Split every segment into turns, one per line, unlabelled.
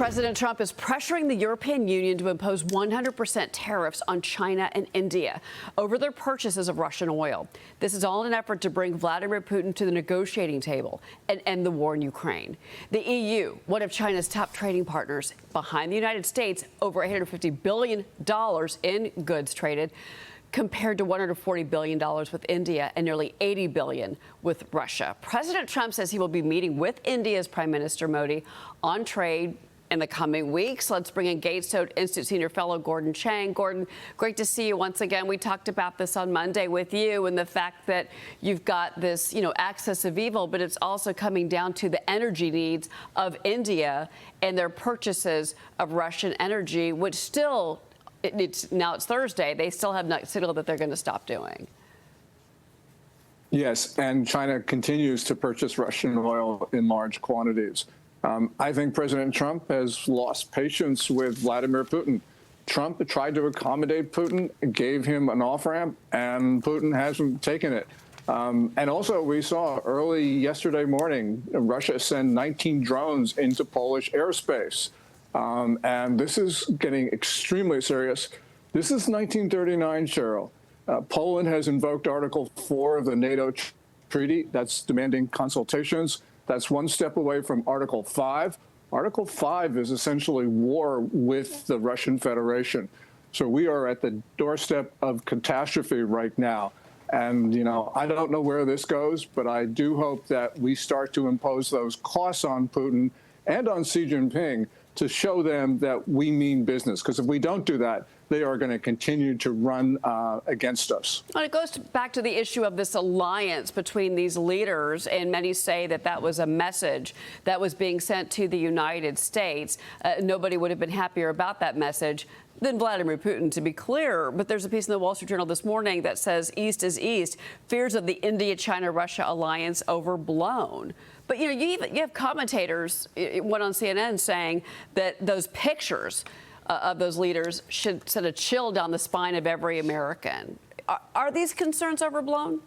President Trump is pressuring the European Union to impose 100% tariffs on China and India over their purchases of Russian oil. This is all in an effort to bring Vladimir Putin to the negotiating table and end the war in Ukraine. The EU, one of China's top trading partners, behind the United States, over $850 billion in goods traded, compared to $140 billion with India and nearly $80 billion with Russia. President Trump says he will be meeting with India's Prime Minister Modi on trade in the coming weeks. Let's bring in Gatestone Institute senior fellow Gordon Chang. Gordon, great to see you once again. We talked about this on Monday with you and the fact that you've got this, axis of evil, but it's also coming down to the energy needs of India and their purchases of Russian energy, which still, now it's Thursday, they still have not signaled that they're going to stop doing.
Yes, and China continues to purchase Russian oil in large quantities. I think President Trump has lost patience with Vladimir Putin. Trump tried to accommodate Putin, gave him an off-ramp, and Putin hasn't taken it. And also, we saw early yesterday morning, Russia send 19 drones into Polish airspace. And this is getting extremely serious. This is 1939, Cheryl. Poland has invoked Article 4 of the NATO treaty that's demanding consultations. That's one step away from Article 5. Article 5 is essentially war with the Russian Federation. So we are at the doorstep of catastrophe right now. And, I don't know where this goes, but I do hope that we start to impose those costs on Putin and on Xi Jinping to show them that we mean business. Because if we don't do that, they are going to continue to run against us. And
it goes back to the issue of this alliance between these leaders, and many say that that was a message that was being sent to the United States. Nobody would have been happier about that message than Vladimir Putin, to be clear. But there's a piece in the Wall Street Journal this morning that says East is East. Fears of the India-China-Russia alliance overblown. But, you have commentators, one on CNN, saying that those pictures of those leaders should send a chill down the spine of every American. Are these concerns overblown?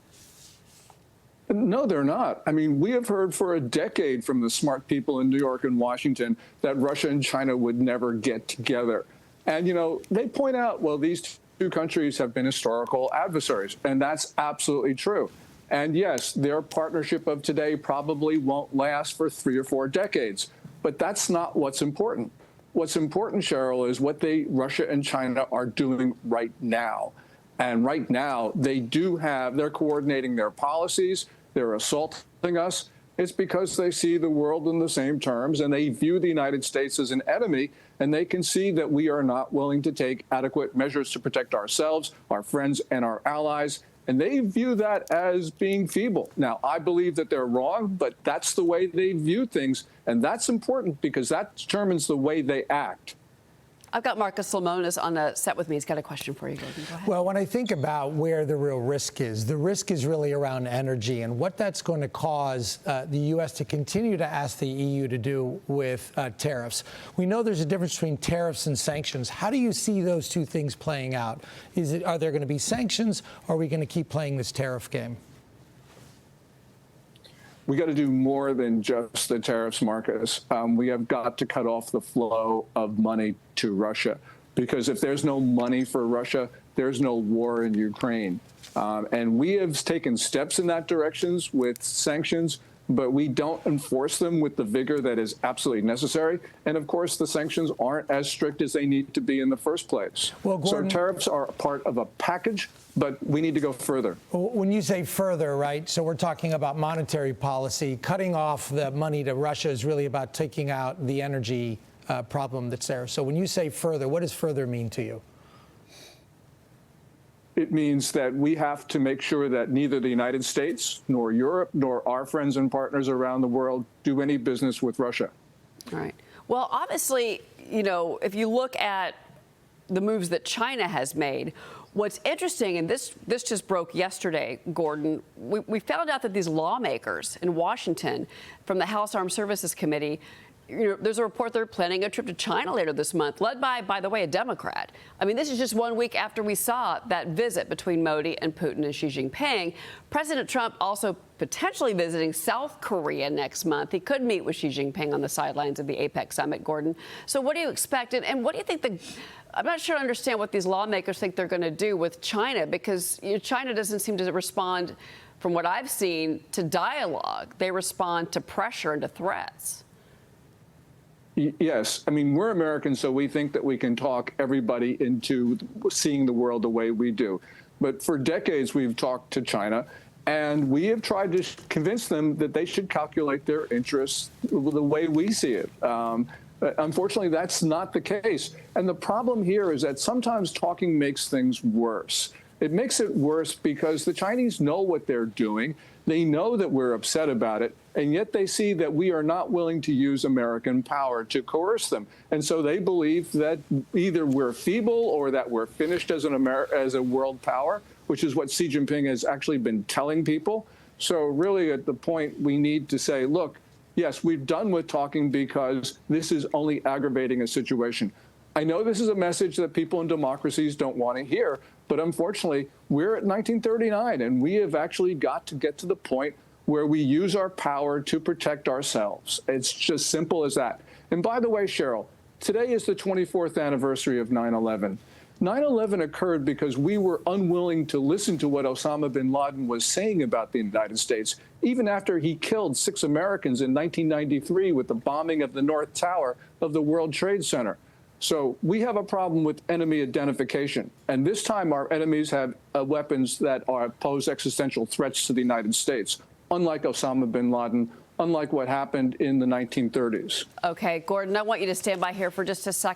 No, they're not. I mean, we have heard for a decade from the smart people in New York and Washington that Russia and China would never get together. And, they point out, well, these two countries have been historical adversaries, and that's absolutely true. And yes, their partnership of today probably won't last for 3 or 4 decades, but that's not what's important. What's important, Cheryl, is what Russia and China are doing right now. And right now, they're coordinating their policies. They're assaulting us. It's because they see the world in the same terms, and they view the United States as an enemy, and they can see that we are not willing to take adequate measures to protect ourselves, our friends, and our allies. And they view that as being feeble. Now, I believe that they're wrong, but that's the way they view things. And that's important because that determines the way they act.
I've got Marcus Lemonis on the set with me. He's got a question for you, Gordon. Go ahead.
Well, when I think about where the real risk is really around energy and what that's going to cause the U.S. to continue to ask the EU to do with tariffs. We know there's a difference between tariffs and sanctions. How do you see those two things playing out? Are there going to be sanctions, or are we going to keep playing this tariff game?
We got to do more than just the tariffs, Marcus. We have got to cut off the flow of money to Russia, because if there's no money for Russia, there's no war in Ukraine. And we have taken steps in that direction with sanctions, but we don't enforce them with the vigor that is absolutely necessary. And of course, the sanctions aren't as strict as they need to be in the first place. Well, Gordon, so tariffs are part of a package, but we need to go further.
When you say further, right, so we're talking about monetary policy. Cutting off the money to Russia is really about taking out the energy problem that's there. So when you say further, what does further mean to you?
It means that we have to make sure that neither the United States nor Europe nor our friends and partners around the world do any business with Russia.
All right. Well, obviously, if you look at the moves that China has made, what's interesting, and this just broke yesterday, Gordon, we found out that these lawmakers in Washington from the House Armed Services Committee there's a report they're planning a trip to China later this month, led by the way, a Democrat. I mean, this is just 1 week after we saw that visit between Modi and Putin and Xi Jinping. President Trump also potentially visiting South Korea next month. He could meet with Xi Jinping on the sidelines of the APEC summit, Gordon. So what do you expect? And what do you think I'm not sure I understand what these lawmakers think they're going to do with China, because China doesn't seem to respond, from what I've seen, to dialogue. They respond to pressure and to threats.
Yes. I mean, we're Americans, so we think that we can talk everybody into seeing the world the way we do. But for decades, we've talked to China, and we have tried to convince them that they should calculate their interests the way we see it. Unfortunately, that's not the case. And the problem here is that sometimes talking makes things worse. It makes it worse because the Chinese know what they're doing. They know that we're upset about it, and yet they see that we are not willing to use American power to coerce them. And so they believe that either we're feeble or that we're finished as a world power, which is what Xi Jinping has actually been telling people. So really at the point we need to say, look, yes, we've done with talking because this is only aggravating a situation. I know this is a message that people in democracies don't want to hear, but unfortunately, we're at 1939, and we have actually got to get to the point where we use our power to protect ourselves. It's just simple as that. And by the way, Cheryl, today is the 24th anniversary of 9/11. 9/11 occurred because we were unwilling to listen to what Osama bin Laden was saying about the United States, even after he killed 6 Americans in 1993 with the bombing of the North Tower of the World Trade Center. So we have a problem with enemy identification. And this time our enemies have weapons that pose existential threats to the United States, unlike Osama bin Laden, unlike what happened in the 1930s.
Okay, Gordon, I want you to stand by here for just a second.